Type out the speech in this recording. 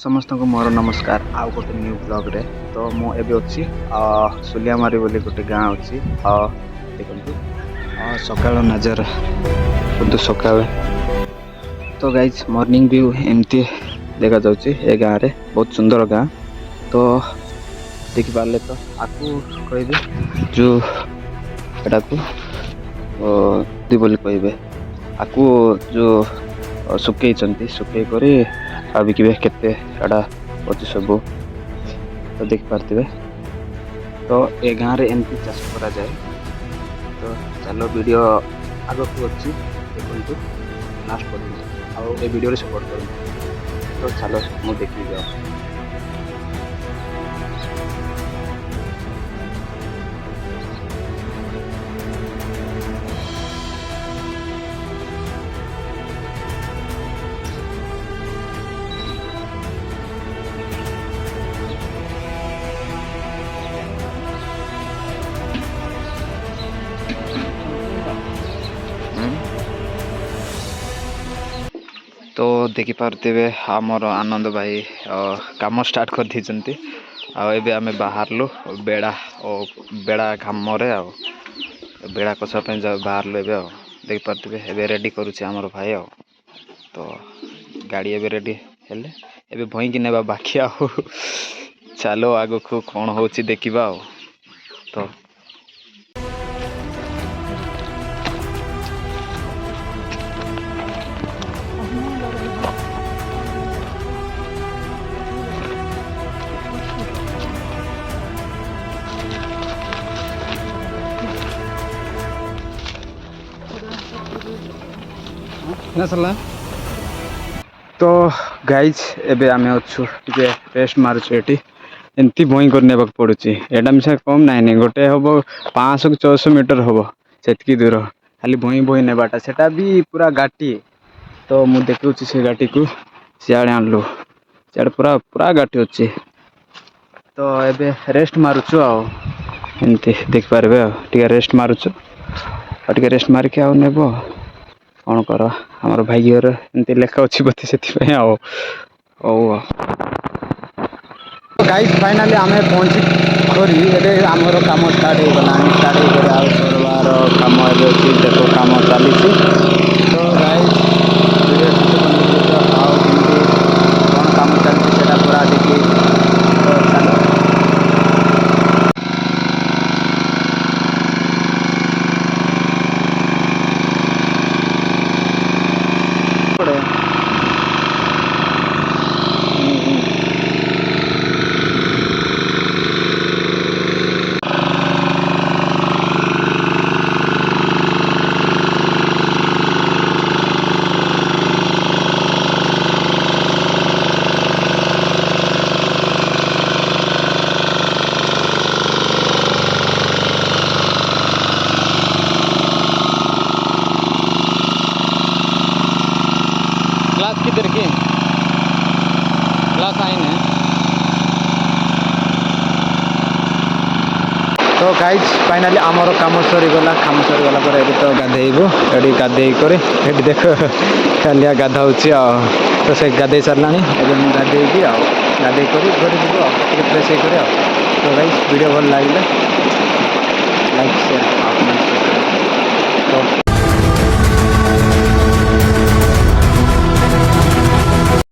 समस्त को मोर नमस्कार आउ गोटे न्यू ब्लॉग रे। तो मु एबे अछि सुलियामारी बोली गोटे गाँव अच्छी देखु सकाल नजर किंतु सकाल। तो गाइज मॉर्निंग व्यू एमती देखा जाउची ए गाँव रे बहुत सुंदर गाँ। तो देखि पारले तो आकु कहबे जो एटा को दी बोली कहबे आकु जो सुकई करे भाविके केते एटा अच्छी सब तो देख पार्थे। तो ए गाँव रे एमती चाष करा जाए। तो चलो वीडियो आग को अच्छी देखु लास्ट पर्यंत आउ ए वीडियो रे सपोर्ट करूँ। तो चलो मु देखी जाओ। तो देखी पारे आमर आनंद भाई काम स्टार्ट कर दी आबे आम बाहरलु बेड़ा और बेड़ा काम बेड़ा कसा बाहरलु ए देखी पारे ए रेडी करुचे आमर भाई तो गाड़ी एबे रेडी हेले एबे भईकी नेबा बाकी चलो आगु को कौन होची देखिबा तो तो गाइज एबे आमे अच्छु टिके रेस्ट मारुछु एटी एमती बई कर नेबा पड़ुची एटा मिसा कम नाइने गोटे हबो 500 600 मीटर हबो सेतकी दूर खाली बई बई नेबाटा सेटा भी पूरा गाटी। तो मु देखुची से गाटी को सियाड़े आनलु सियाड़े पूरा पूरा गाटी अच्छी। तो एबे रेस्ट मारुछु एमती देख पारबे टिके रेस्ट मारुछु टिके रेस्ट मारिके नेबो कौन कर आमर भाई घर एमती लेखा अच्छी बती से गाइस फाइनाली आम पहुँची करी एबे आमर काम स्टार्ट हो गला स्टार्ट हो गया करवार काम एबे अच्छी देखो काम चली। तो गाइस आओ कौन काम चलती सेटा पूरा देखी। तो चलो क्लास किधर की क्लास आईन है। तो गाइज फाइनाली आमर काम सरीगला पर ये तो गाधेबू ये गाधे कर देख कालिया गाधा तो से गाधे सारा मुझे गाधे गाधे कर घर जीव फ्रेश हो। तो गाइज वीडियो भल लगे लाइक शेयर तो